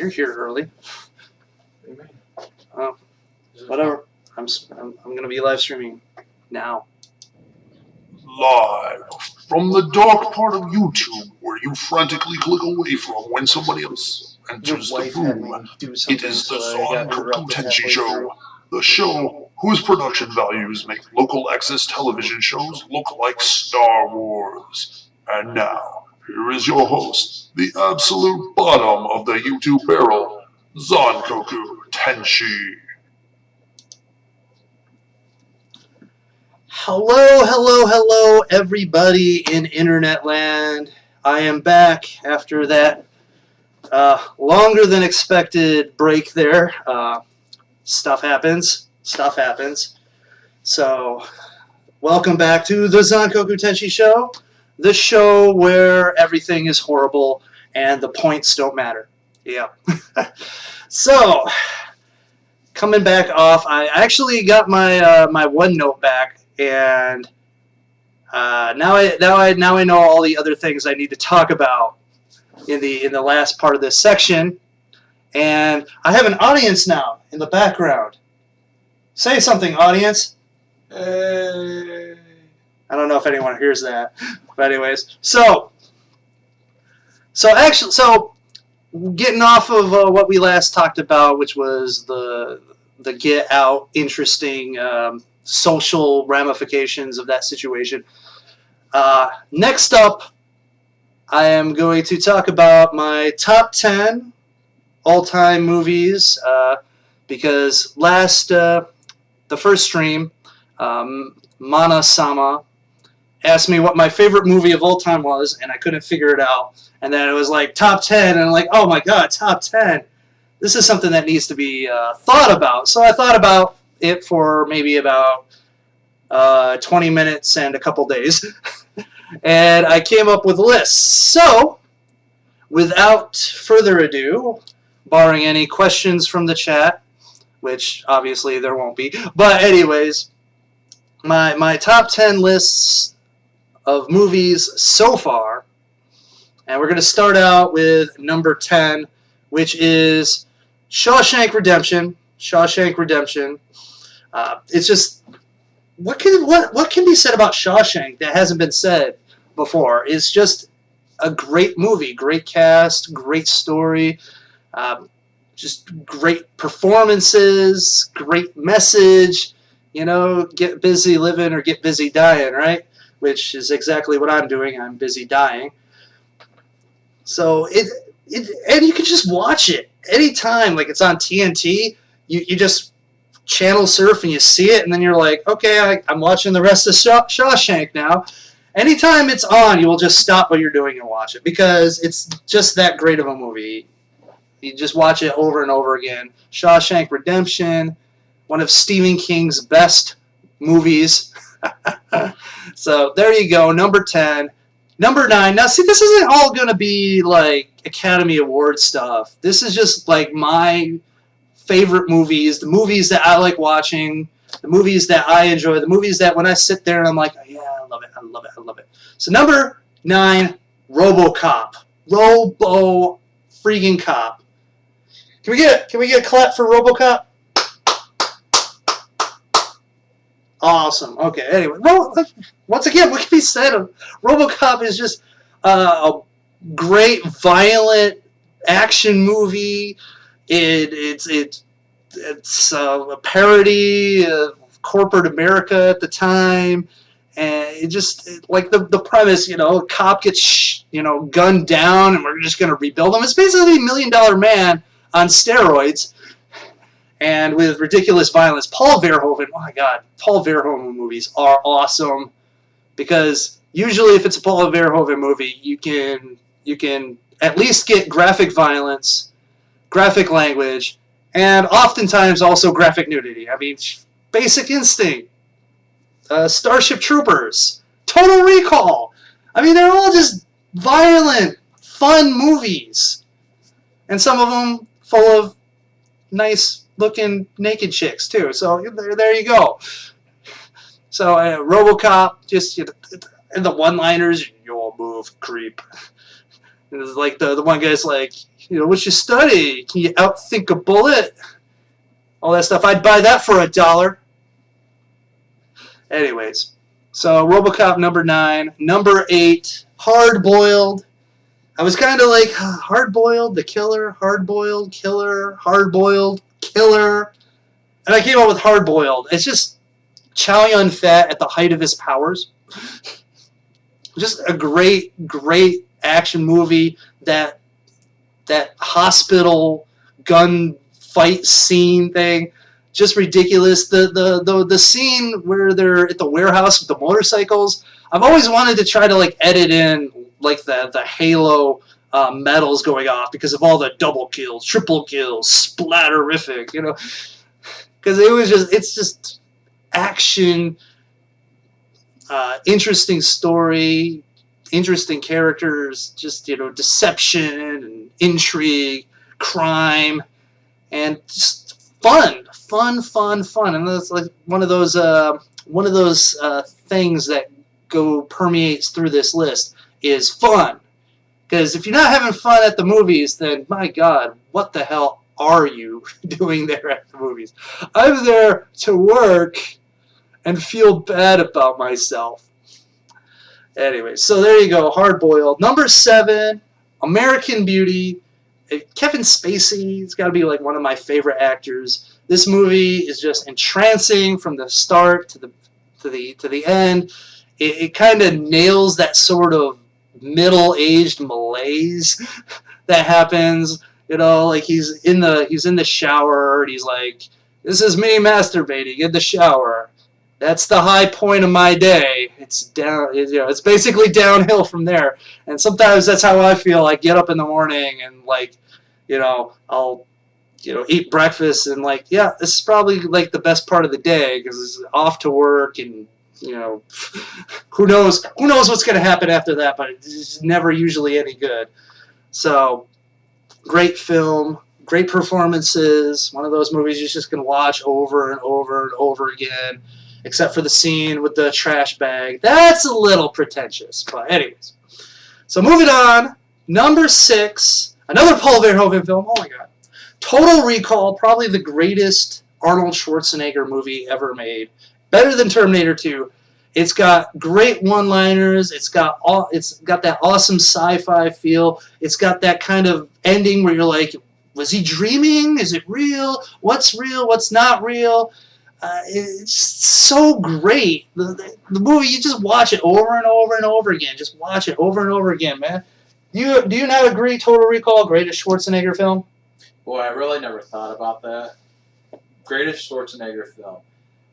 you're here early. Whatever. I'm going to be live streaming now. Live from the dark part of YouTube, where you frantically click away from when somebody else enters the room. It is the Zankoku Tenshi Show, the show whose production values make local access television shows look like Star Wars. And now, here is your host, the absolute bottom of the YouTube barrel, Zankoku Tenshi. Hello, everybody in internet land. I am back after that longer than expected break there. Stuff happens. So, welcome back to the Zankoku Tenshi Show, the show where everything is horrible and the points don't matter. Yeah. So, coming back off, I actually got my my OneNote back. And now I know all the other things I need to talk about in the last part of this section, and I have an audience now in the background. Say something, audience. I don't know if anyone hears that, but anyways, so getting off of what we last talked about, which was the Get Out interesting. Social ramifications of that situation. Next up, I am going to talk about my top 10 all-time movies because the first stream, Mana-sama asked me what my favorite movie of all time was, and I couldn't figure it out. And then it was like top 10, and I'm like, oh my god, top 10. This is something that needs to be thought about. So I thought about it for maybe about 20 minutes and a couple days. And I came up with a list. So, without further ado, barring any questions from the chat, which obviously there won't be, but anyways, my top 10 lists of movies so far, and we're going to start out with number 10, which is Shawshank Redemption. It's just what can be said about Shawshank that hasn't been said before? It's just a great movie, great cast, great story, just great performances, great message. You know, get busy living or get busy dying, right? Which is exactly what I'm doing. I'm busy dying. So and you can just watch it anytime. Like it's on TNT. You just channel surf and you see it, and then you're like, okay, I'm watching the rest of Shawshank now. Anytime it's on, you will just stop what you're doing and watch it because it's just that great of a movie. You just watch it over and over again. Shawshank Redemption, one of Stephen King's best movies. So there you go, number 10. Number 9. Now, see, this isn't all going to be like Academy Award stuff. This is just like my favorite movies, the movies that I like watching, the movies that I enjoy, the movies that when I sit there and I'm like, oh, yeah, I love it. So number 9, RoboCop. Robo-freaking cop. Can we get a clap for RoboCop? Awesome. Okay. Anyway, well, once again, what can be said of RoboCop is just a great violent action movie. It's a parody of corporate America at the time, and it just like the premise, a cop gets gunned down, and we're just gonna rebuild him. It's basically $1 Million Man on steroids, and with ridiculous violence. Paul Verhoeven, oh my god, Paul Verhoeven movies are awesome because usually if it's a Paul Verhoeven movie, you can at least get graphic violence, graphic language, and oftentimes also graphic nudity. I mean, Basic Instinct, Starship Troopers, Total Recall. I mean, they're all just violent, fun movies. And some of them full of nice-looking naked chicks, too. So there you go. So RoboCop, just and the one-liners, you'll move, creep. And it's like the one guy's like, What you study? Can you outthink a bullet? All that stuff. I'd buy that for $1. Anyways, so RoboCop number 9. Number 8, Hard Boiled. I was kind of like, Hard Boiled, the killer, Hard Boiled, killer, Hard Boiled, killer. And I came up with Hard Boiled. It's just Chow Yun-fat at the height of his powers. Just a great, great action movie. That hospital gunfight scene thing, just ridiculous. The scene where they're at the warehouse with the motorcycles. I've always wanted to try to like edit in like the Halo medals going off because of all the double kills, triple kills, splatterific, because it's just action, interesting story, interesting characters, just deception and intrigue, crime, and just fun, and that's like one of those things that permeates through this list is fun. Because if you're not having fun at the movies, then my God, what the hell are you doing there at the movies? I'm there to work and feel bad about myself. Anyway, so there you go, Hard Boiled. Number 7, American Beauty. Kevin Spacey, he's got to be like one of my favorite actors. This movie is just entrancing from the start to the end. It kind of nails that sort of middle-aged malaise that happens. Like he's in the shower and he's like, "This is me masturbating in the shower. That's the high point of my day. It's down. It's basically downhill from there." And sometimes that's how I feel. I get up in the morning and like, I'll eat breakfast and like, yeah, this is probably like the best part of the day because it's off to work and who knows what's going to happen after that, but it's never usually any good. So great film, great performances. One of those movies you're just going to watch over and over and over again, except for the scene with the trash bag. That's a little pretentious, but anyways. So moving on, number 6, another Paul Verhoeven film. Oh my God. Total Recall, probably the greatest Arnold Schwarzenegger movie ever made. Better than Terminator 2. It's got great one-liners. It's got that awesome sci-fi feel. It's got that kind of ending where you're like, was he dreaming? Is it real? What's real? What's not real? It's so great. The movie, you just watch it over and over and over again. Just watch it over and over again, man. Do you not agree? Total Recall, greatest Schwarzenegger film? Boy, I really never thought about that. Greatest Schwarzenegger film.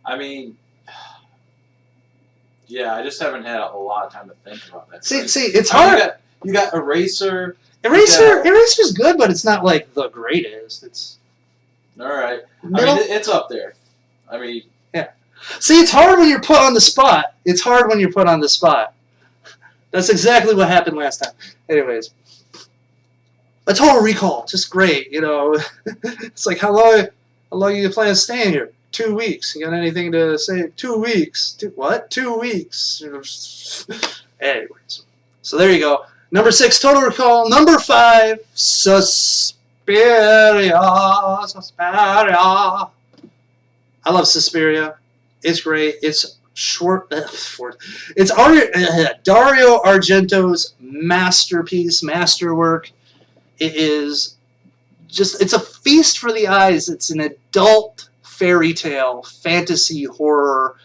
I mean, yeah, I just haven't had a lot of time to think about that. See, it's hard. You got Eraser. Eraser's good, but it's not like the greatest. It's all right. Middle? I mean, it's up there. I mean, yeah. See, it's hard when you're put on the spot. That's exactly what happened last time. Anyways, a Total Recall, just great. It's like how long you plan to stay in here? 2 weeks. You got anything to say? 2 weeks. What? 2 weeks. Anyways, so there you go. Number 6, Total Recall. Number 5, Suspiria. I love Suspiria. It's great. It's short. It's Dario Argento's masterwork. It is just, it's a feast for the eyes. It's an adult fairy tale, fantasy, horror,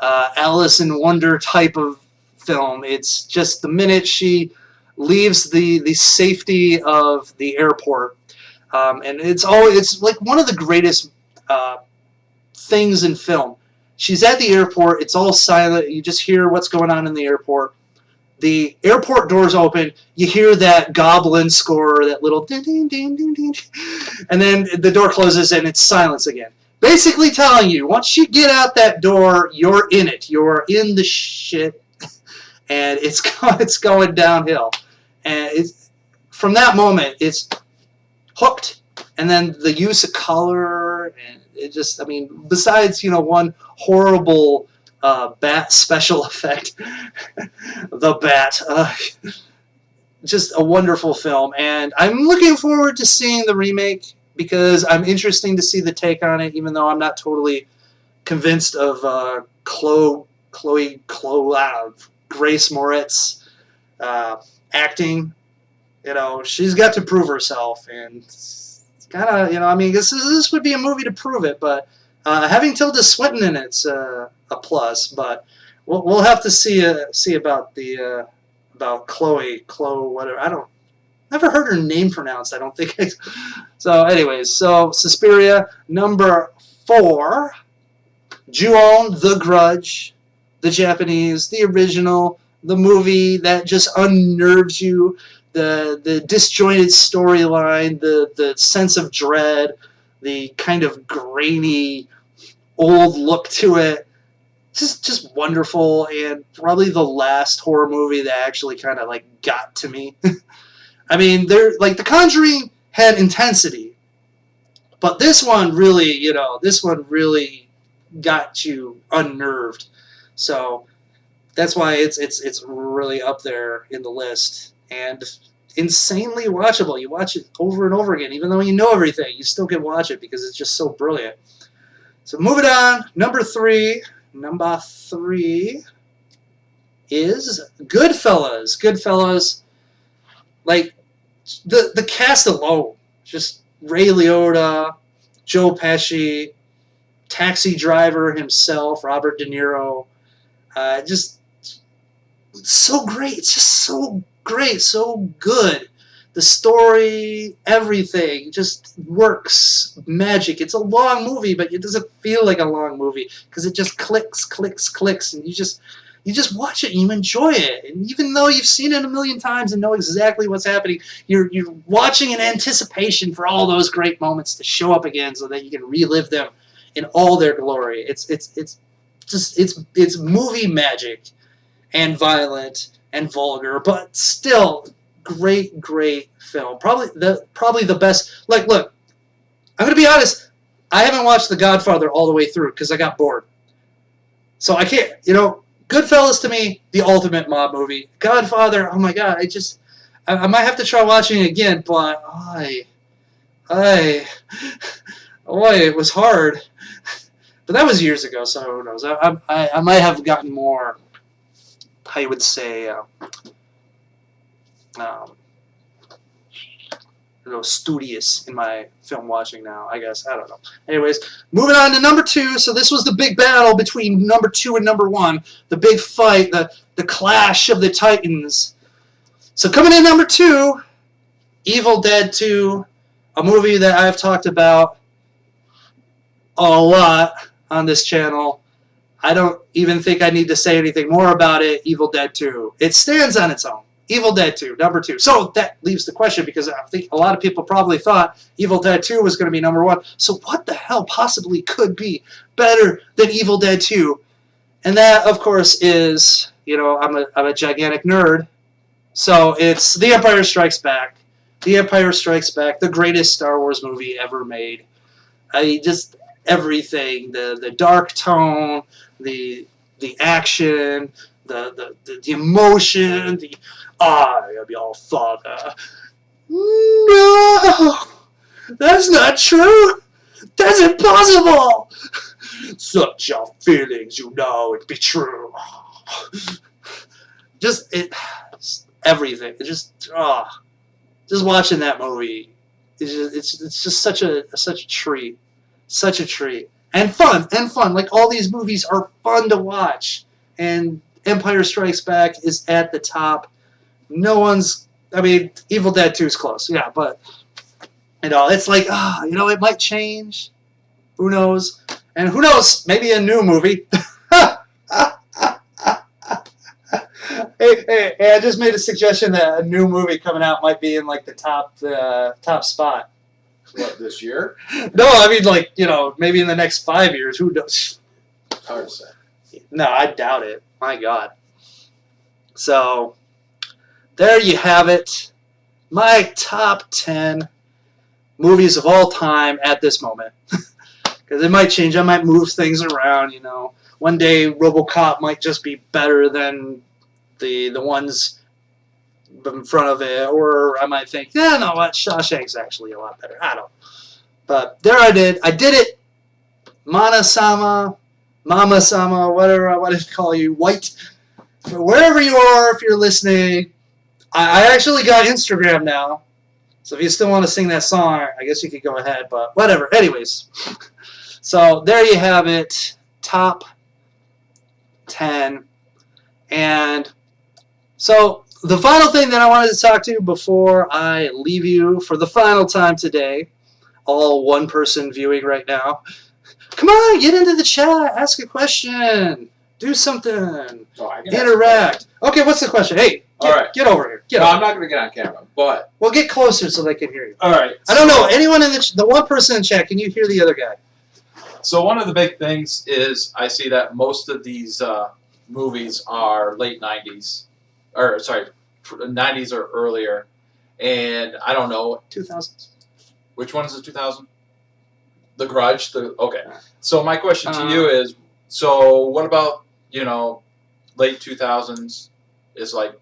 Alice in Wonder type of film. It's just the minute she leaves the safety of the airport, and it's like one of the greatest things in film. She's at the airport. It's all silent. You just hear what's going on in the airport. The airport doors open. You hear that goblin score, that little ding, ding, ding, ding, ding. And then the door closes and it's silence again. Basically telling you, once you get out that door, you're in it. You're in the shit. And it's going downhill. And from that moment, it's hooked. And then the use of color, and it just, I mean, besides, one horrible bat special effect, the bat, just a wonderful film, and I'm looking forward to seeing the remake because I'm interested to see the take on it, even though I'm not totally convinced of Grace Moretz acting. You know, she's got to prove herself, and it's kind of, I mean, this would be a movie to prove it, but having Tilda Swinton in it's a plus, but we'll have to see about the about Chloe whatever. Never heard her name pronounced. I don't think. So, anyways, so Suspiria number 4, Ju-on, The Grudge, the Japanese, the original, the movie that just unnerves you, the disjointed storyline, the sense of dread, the kind of grainy old look to it. Just wonderful, and probably the last horror movie that actually kind of like got to me. I mean, like The Conjuring had intensity, but this one really, got you unnerved. So that's why it's really up there in the list, and insanely watchable. You watch it over and over again, even though you know everything, you still can watch it because it's just so brilliant. So moving on, number 3. Number 3 is Goodfellas. Goodfellas, like the cast alone, just Ray Liotta, Joe Pesci, Taxi Driver himself, Robert De Niro, just so great. It's just so great, so good. The story, everything just works magic. It's a long movie, but it doesn't feel like a long movie because it just clicks, and you just watch it and you enjoy it. And even though you've seen it a million times and know exactly what's happening, you're watching in anticipation for all those great moments to show up again so that you can relive them in all their glory. It's movie magic, and violent and vulgar, but still great film. Probably the best. Like, look, I'm gonna be honest. I haven't watched The Godfather all the way through because I got bored. So I can't. Goodfellas to me, the ultimate mob movie. Godfather, oh my god, I might have to try watching it again, but it was hard. But that was years ago, so who knows? I might have gotten more, how you would say, studious in my film watching now, I guess. I don't know. Anyways, moving on to number 2. So this was the big battle between number 2 and number 1. The big fight, the clash of the titans. So coming in number 2, Evil Dead 2, a movie that I've talked about a lot on this channel. I don't even think I need to say anything more about it. Evil Dead 2. It stands on its own. Evil Dead 2, number 2. So that leaves the question, because I think a lot of people probably thought Evil Dead 2 was going to be number 1. So what the hell possibly could be better than Evil Dead 2? And that, of course, is, I'm a gigantic nerd. So it's The Empire Strikes Back. The Empire Strikes Back, the greatest Star Wars movie ever made. Just everything, the dark tone, the action, the emotion, I am your father. No! That's not true! That's impossible! Such your feelings, it be true. Just everything. Just watching that movie, it's just such a treat. Such a treat. And fun. Like, all these movies are fun to watch. And Empire Strikes Back is at the top. Evil Dead 2 is close. Yeah, but, it's like, it might change. Who knows? And who knows? Maybe a new movie. Hey, I just made a suggestion that a new movie coming out might be in, like, the top spot. What, this year? No, maybe in the next 5 years. Who knows? It's hard to say. No, I doubt it. My God. So, there you have it. My top 10 movies of all time at this moment. Because it might change. I might move things around, One day, RoboCop might just be better than the ones in front of it, or I might think, yeah, no, what, Shawshank's actually a lot better. I don't know. But there I did it. Mana-sama, Mama-sama, whatever I want to call you, white. Wherever you are, if you're listening, I actually got Instagram now. So if you still want to sing that song, I guess you could go ahead, but whatever. Anyways, so there you have it. Top 10. And so the final thing that I wanted to talk to you before I leave you for the final time today, all one person viewing right now. Come on, get into the chat, ask a question, do something, interact. Okay, what's the question? Hey, get over here. I'm not going to get on camera, but... Well, get closer so they can hear you. All right. I don't know. Anyone in the one person in chat, can you hear the other guy? So one of the big things is I see that most of these movies are late 90s. Or, sorry, 90s or earlier. And I don't know. 2000s. Which one is the 2000? The Grudge? Okay. So my question to you is, so what about, late 2000s is like,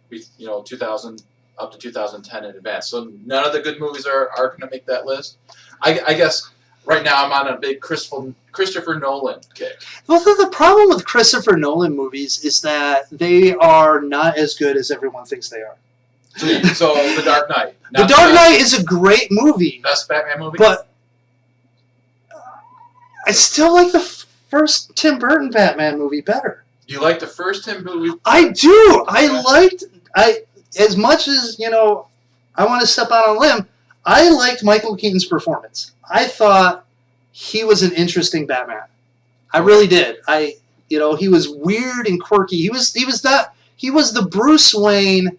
2000 up to 2010 in advance. So none of the good movies are going to make that list. I guess right now I'm on a big Christopher Nolan kick. Well, the problem with Christopher Nolan movies is that they are not as good as everyone thinks they are. So The Dark Knight. The Dark Knight is a great movie. Best Batman movie? But I still like the first Tim Burton Batman movie better. You like the first Tim movie? I do. As much as, I want to step out on a limb, I liked Michael Keaton's performance. I thought he was an interesting Batman. I really did. He was weird and quirky. He was the Bruce Wayne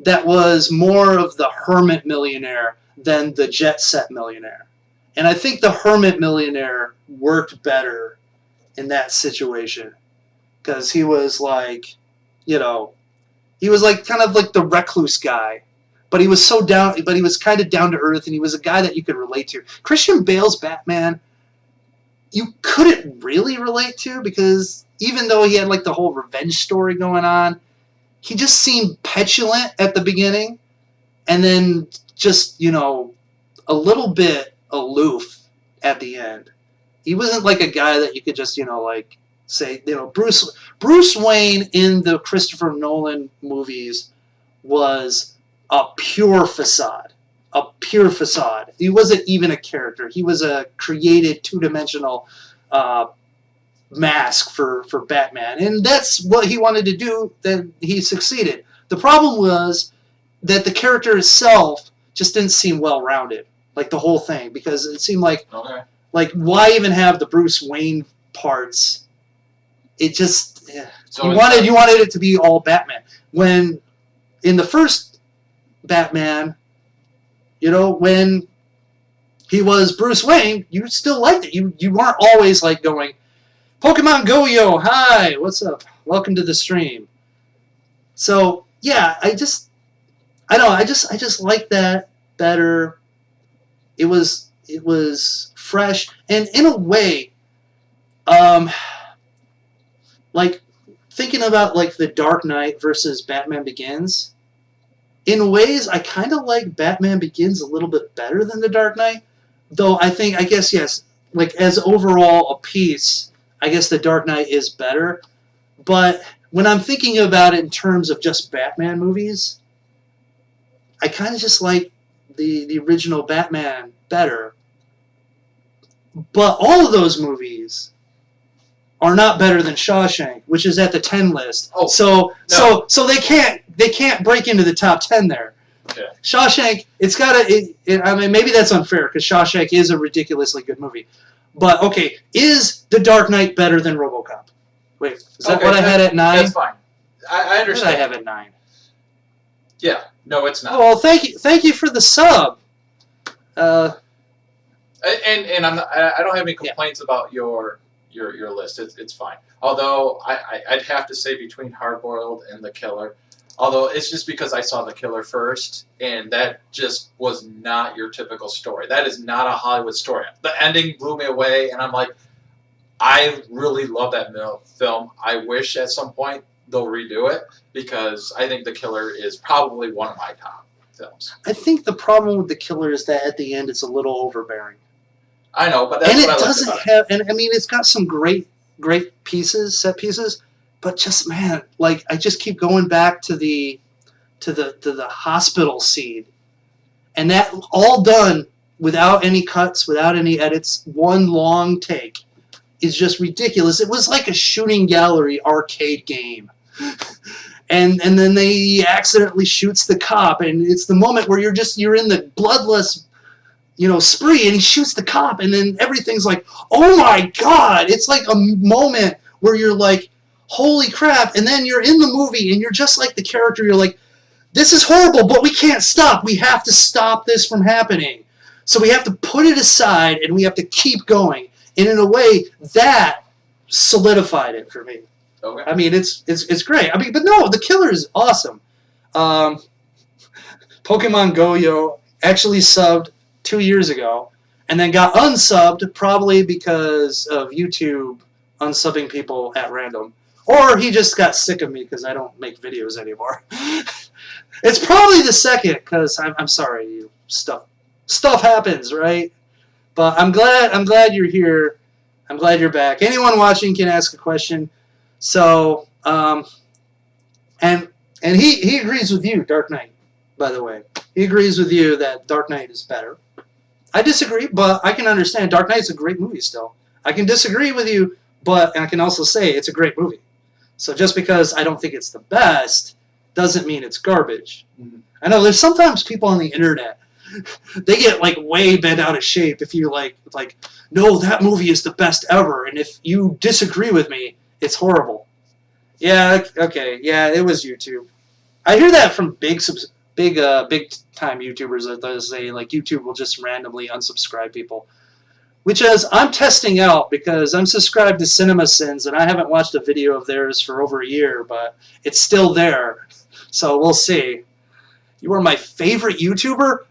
that was more of the hermit millionaire than the jet set millionaire. And I think the hermit millionaire worked better in that situation. Because he was like, he was like kind of like the recluse guy. But he was he was kind of down to earth, and he was a guy that you could relate to. Christian Bale's Batman, you couldn't really relate to, because even though he had like the whole revenge story going on, he just seemed petulant at the beginning, and then just, a little bit aloof at the end. He wasn't like a guy that you could just, say, Bruce Wayne in the Christopher Nolan movies was a pure facade. A pure facade. He wasn't even a character. He was a created two-dimensional mask for Batman. And that's what he wanted to do, then he succeeded. The problem was that the character itself just didn't seem well-rounded. Like the whole thing. Because it seemed like, why even have the Bruce Wayne parts? It just... You wanted it to be all Batman. When in the first Batman, when he was Bruce Wayne, you still liked it. You weren't always like going, Pokemon Go, yo, hi, what's up? Welcome to the stream. So yeah, I just like that better. It was fresh, and in a way, like thinking about like the Dark Knight versus Batman Begins. In ways, I kind of like Batman Begins a little bit better than The Dark Knight. Though I guess, yes, like as overall a piece, I guess The Dark Knight is better. But when I'm thinking about it in terms of just Batman movies, I kind of just like the original Batman better. But all of those movies are not better than Shawshank, which is at the 10 list. Oh, so they can't break into the top 10 there. Okay. Shawshank, I mean, maybe that's unfair, because Shawshank is a ridiculously good movie. But, okay, is The Dark Knight better than RoboCop? Wait, is that what I had at 9? That's fine. I understand. What did I have at 9? Yeah. No, it's not. Oh, well, thank you for the sub. And I don't have any complaints about your list. It's fine. Although I'd have to say between Hardboiled and The Killer, although it's just because I saw The Killer first, and that just was not your typical story. That is not a Hollywood story. The ending blew me away, and I'm like, I really love that film. I wish at some point they'll redo it, because I think The Killer is probably one of my top films. I think the problem with The Killer is that at the end it's a little overbearing. I know, but that's and what it I doesn't like have. And I mean, it's got some great pieces, set pieces, but just man, like I just keep going back to the hospital scene, and that all done without any cuts, without any edits, one long take is just ridiculous. It was like a shooting gallery arcade game. And then they accidentally shoots the cop, and it's the moment where you're in the bloodless, spree, and he shoots the cop, and then everything's like, oh my god! It's like a moment where you're like, holy crap! And then you're in the movie, and you're just like the character. You're like, this is horrible, but we can't stop. We have to stop this from happening. So we have to put it aside, and we have to keep going. And in a way, that solidified it for me. Okay. I mean, it's great. I mean, but no, The Killer is awesome. Pokemon Go-Yo actually subbed 2 years ago, and then got unsubbed probably because of YouTube unsubbing people at random, or he just got sick of me because I don't make videos anymore. It's probably the second, because I'm sorry, stuff happens, right? But I'm glad you're here. I'm glad you're back. Anyone watching can ask a question. So, and he agrees with you, Dark Knight, by the way. He agrees with you that Dark Knight is better. I disagree, but I can understand. Dark Knight's a great movie still. I can disagree with you, but I can also say it's a great movie. So just because I don't think it's the best doesn't mean it's garbage. Mm-hmm. I know there's sometimes people on the internet, they get like way bent out of shape if you like, no, that movie is the best ever, and if you disagree with me, it's horrible. Yeah, okay, yeah, it was YouTube. I hear that from big time YouTubers that they say like YouTube will just randomly unsubscribe people, which is I'm testing out because I'm subscribed to CinemaSins and I haven't watched a video of theirs for over a year, but it's still there, so we'll see. You are my favorite YouTuber?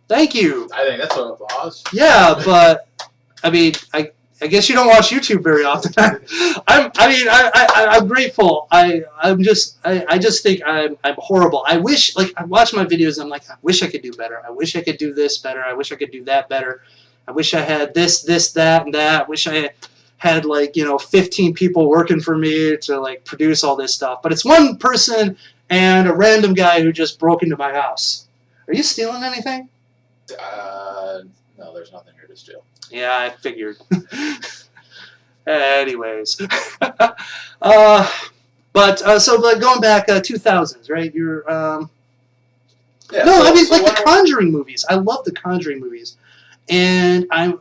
Thank you. I think that's what applause. Yeah, but I mean, I guess you don't watch YouTube very often. I'm grateful. I just think I'm horrible. I wish, like, I watch my videos and I'm like, I wish I could do better. I wish I could do this better. I wish I could do that better. I wish I had this, that, and that. I wish I had 15 people working for me to like produce all this stuff. But it's one person and a random guy who just broke into my house. Are you stealing anything? No, there's nothing here to steal. Yeah, I figured. Anyways. So going back 2000s, right? You're Yeah, no, so, I mean so like the Conjuring movies. I love the Conjuring movies. And I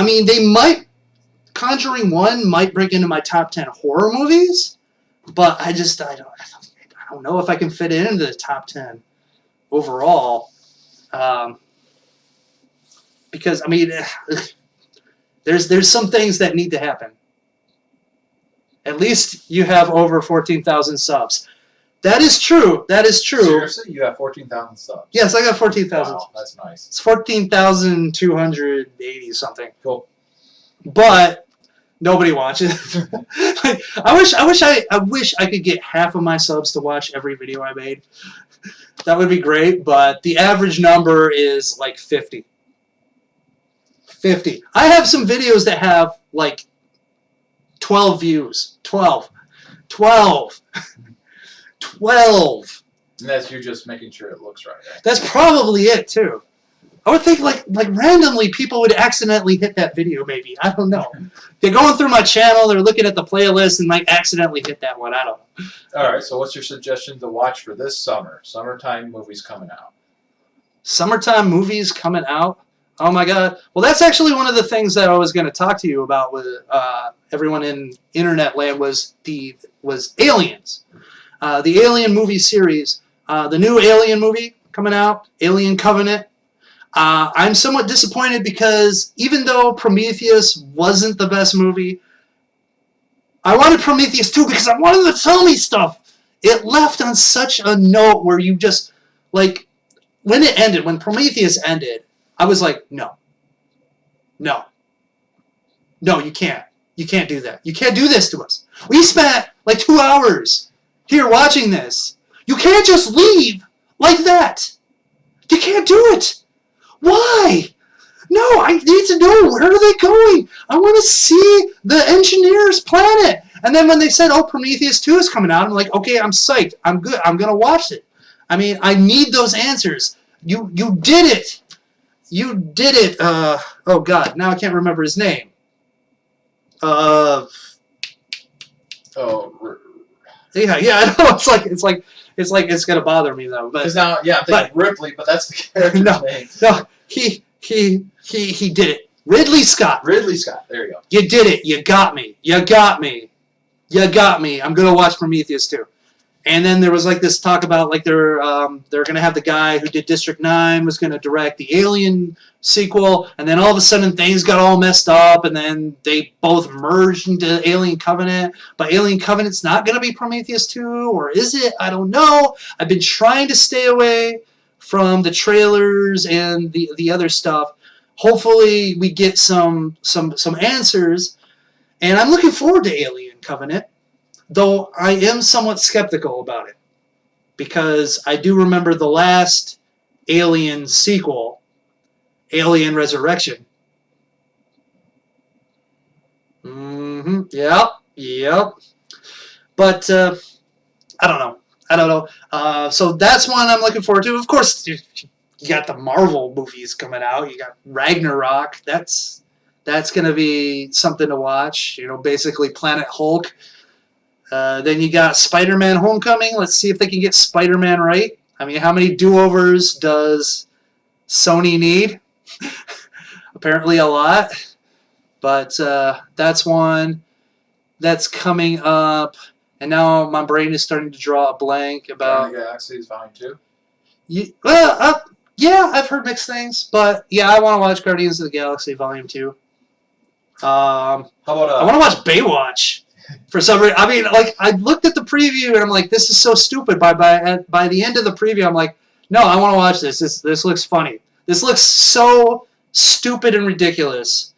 mean Conjuring 1 might break into my top 10 horror movies, but I don't know if I can fit it into the top 10 overall. Because I mean, there's some things that need to happen. At least you have over 14,000 subs. That is true. That is true. Seriously, you have 14,000 subs. Yes, I got 14,000. Wow, that's nice. It's 14,280 something. Cool. But nobody watches. Like, I wish I could get half of my subs to watch every video I made. That would be great, but the average number is like 50. 50. I have some videos that have like 12 views. 12. 12. 12. And that's you just making sure it looks right. That's probably it too. I would think like randomly people would accidentally hit that video maybe. I don't know. They're going through my channel, they're looking at the playlist and might accidentally hit that one. I don't know. Alright, so what's your suggestion to watch for this summer? Summertime movies coming out. Summertime movies coming out? Oh my god. Well, that's actually one of the things that I was going to talk to you about with everyone in internet land was Aliens. The Alien movie series. The new Alien movie coming out, Alien Covenant. I'm somewhat disappointed because even though Prometheus wasn't the best movie, I wanted Prometheus 2 because I wanted them to tell me stuff. It left on such a note where you just, like, when it ended, when Prometheus ended, I was like, no. No. No, you can't. You can't do that. You can't do this to us. We spent like 2 hours here watching this. You can't just leave like that. You can't do it. Why? No, I need to know, where are they going? I want to see the engineer's planet. And then when they said, oh, Prometheus 2 is coming out, I'm like, okay, I'm psyched. I'm good. I'm going to watch it. I mean, I need those answers. You did it. You did it. Oh, God. Now I can't remember his name. Yeah, I know. It's like it's gonna bother me though. But because now, I'm thinking Ripley, but that's the character's name. No, he did it. Ridley Scott. Ridley Scott. There you go. You did it. You got me. You got me. You got me. I'm gonna watch Prometheus 2. And then there was like this talk about like they're gonna have the guy who did District 9 was gonna direct the Alien sequel, and then all of a sudden things got all messed up, and then they both merged into Alien Covenant. But Alien Covenant's not gonna be Prometheus 2, or is it? I don't know. I've been trying to stay away from the trailers and the other stuff. Hopefully we get some answers, and I'm looking forward to Alien Covenant. Though I am somewhat skeptical about it, because I do remember the last Alien sequel, Alien Resurrection. Yep. But I don't know. So that's one I'm looking forward to. Of course, you got the Marvel movies coming out. You got Ragnarok. That's going to be something to watch. You know, basically Planet Hulk. Then you got Spider-Man Homecoming. Let's see if they can get Spider-Man right. I mean, how many do-overs does Sony need? Apparently a lot. But that's one that's coming up. And now my brain is starting to draw a blank about... Guardians of the Galaxy is Volume 2? Yeah, I've heard mixed things. But yeah, I want to watch Guardians of the Galaxy Volume 2. How about... I want to watch Baywatch. For some reason, I mean, like, I looked at the preview and I'm like, this is so stupid. By the end of the preview, I'm like, no, I want to watch this. This looks funny. This looks so stupid and ridiculous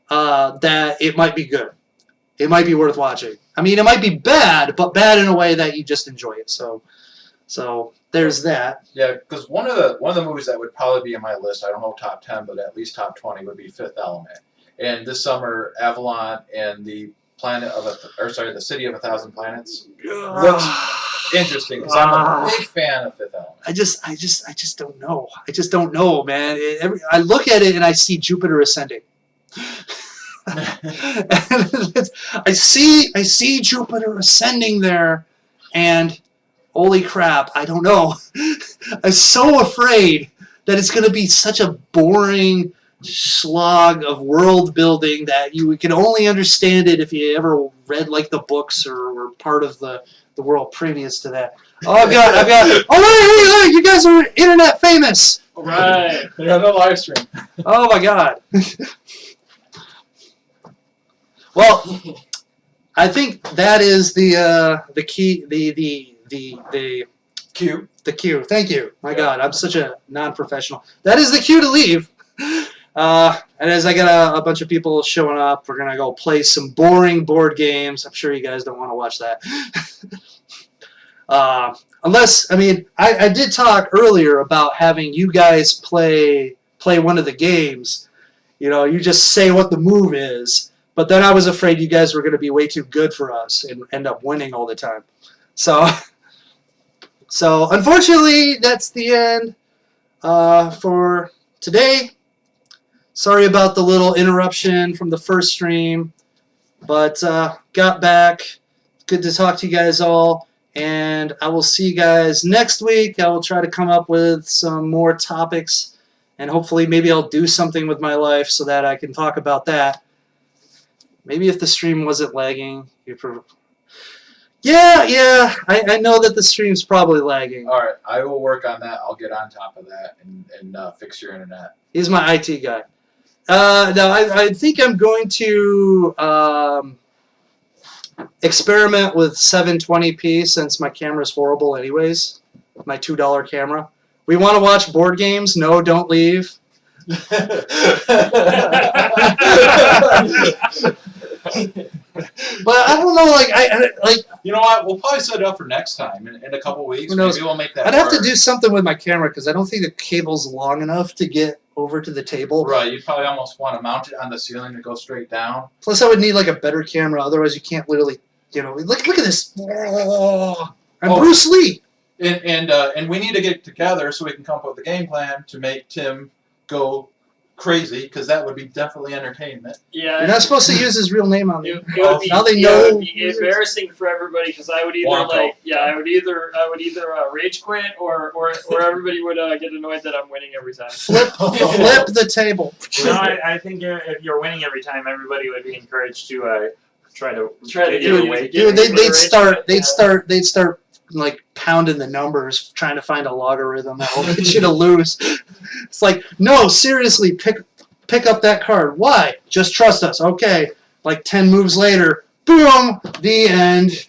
that it might be good. It might be worth watching. I mean, it might be bad, but bad in a way that you just enjoy it. So there's that. Yeah, because one of the movies that would probably be in my list, I don't know top 10, but at least top 20 would be Fifth Element. And this summer, Avalon and the the City of a Thousand Planets looks interesting because I'm a big fan of Fifth Element. I just don't know. I just don't know, man. I look at it and I see Jupiter ascending. I see Jupiter ascending there, and holy crap, I don't know. I'm so afraid that it's going to be such a boring slog of world building that you can only understand it if you ever read like the books or were part of the world previous to that. Oh God, oh wait, you guys are internet famous. Right. They got no live stream. Oh my God. Well, I think that is the key, the cue. The cue. Thank you. My God, I'm such a non-professional. That is the cue to leave. And as I got a bunch of people showing up, we're going to go play some boring board games. I'm sure you guys don't want to watch that. Unless, I mean, I did talk earlier about having you guys play one of the games. You know, you just say what the move is. But then I was afraid you guys were going to be way too good for us and end up winning all the time. So unfortunately, that's the end for today. Sorry about the little interruption from the first stream, but got back. Good to talk to you guys all, and I will see you guys next week. I will try to come up with some more topics, and hopefully maybe I'll do something with my life so that I can talk about that. Maybe if the stream wasn't lagging, yeah, I know that the stream's probably lagging. All right, I will work on that. I'll get on top of that and fix your internet. He's my IT guy. Now, I think I'm going to experiment with 720p since my camera's horrible anyways. My $2 camera. We want to watch board games? No, don't leave. But I don't know, like You know what? We'll probably set it up for next time in a couple weeks. Who knows? Maybe we'll make that. I'd have to work. do something with my camera because I don't think the cable's long enough to get over to the table. Right, you'd probably almost want to mount it on the ceiling to go straight down. Plus, I would need like a better camera. Otherwise, you can't literally, look at this. I'm Bruce Lee. And we need to get together so we can come up with a game plan to make Tim go crazy, because that would be definitely entertainment. You're not supposed to use his real name on It there. would be, Now they it know. would be embarrassing for everybody because I would either Wonko. I would either rage quit or everybody would get annoyed that I'm winning every time. Flip the table. No, I think if you're winning every time, everybody would be encouraged to try to get your away. way. Dude, they'd Yeah. start like pounding the numbers, trying to find a logarithm that will get you to lose. It's like, no, seriously, pick up that card. Why? Just trust us. Okay. Like 10 moves later, boom, the end.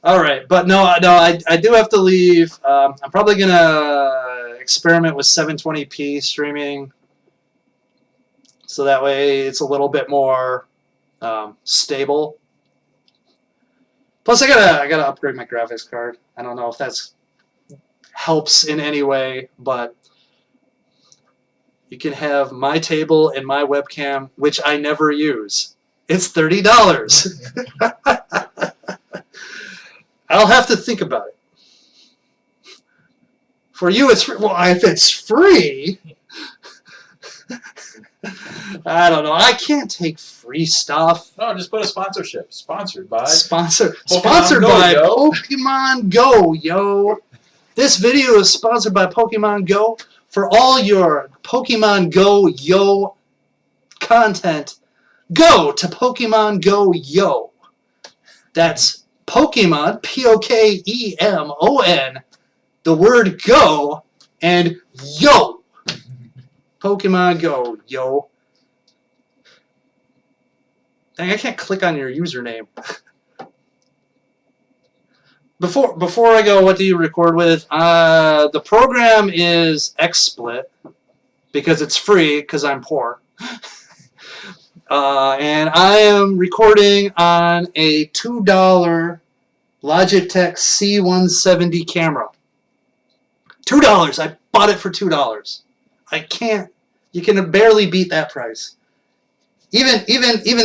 All right, but no, I do have to leave. I'm probably gonna experiment with 720p streaming, so that way it's a little bit more stable. Plus, I gotta upgrade my graphics card. I don't know if that's helps in any way, but you can have my table and my webcam, which I never use. It's $30. I'll have to think about it. For you, it's free. Well, if it's free, I don't know. I can't take free stuff. No, just put a sponsorship. Sponsored by. Sponsored Go, by yo. Pokemon Go, yo. This video is sponsored by Pokemon Go. For all your Pokemon Go, yo content, go to Pokemon Go, yo. That's Pokemon, Pokemon, the word go, and yo. Pokemon Go, yo. Dang, I can't click on your username. Before I go, what do you record with? The program is XSplit because it's free because I'm poor. And I am recording on a $2 Logitech C170 camera. $2. I bought it for $2. I can't. You can barely beat that price. Even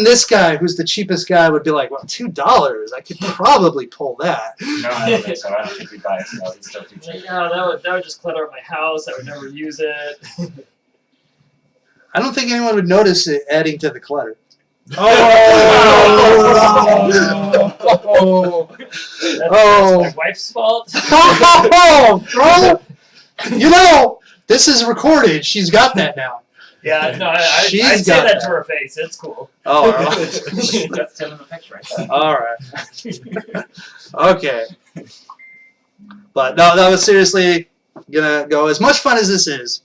this guy, who's the cheapest guy, would be like, well, $2. I could probably pull that. No, I don't think so. I don't think we buy it. No, it's still too cheap. Yeah, that would just clutter up my house. I would never use it. I don't think anyone would notice it adding to the clutter. That's my wife's fault. Bro! This is recorded. She's got that now. Yeah, no, I'd She's say got that to that. her face. It's cool. Oh, That's still in the picture, right? all right. Okay. But no, seriously gonna go. As much fun as this is,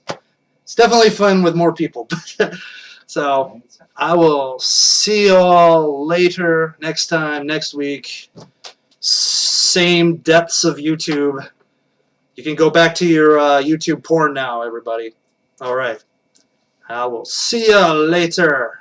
it's definitely fun with more people. So I will see y'all later, next time, next week. Same depths of YouTube. You can go back to your YouTube porn now, everybody. All right. I will see ya later.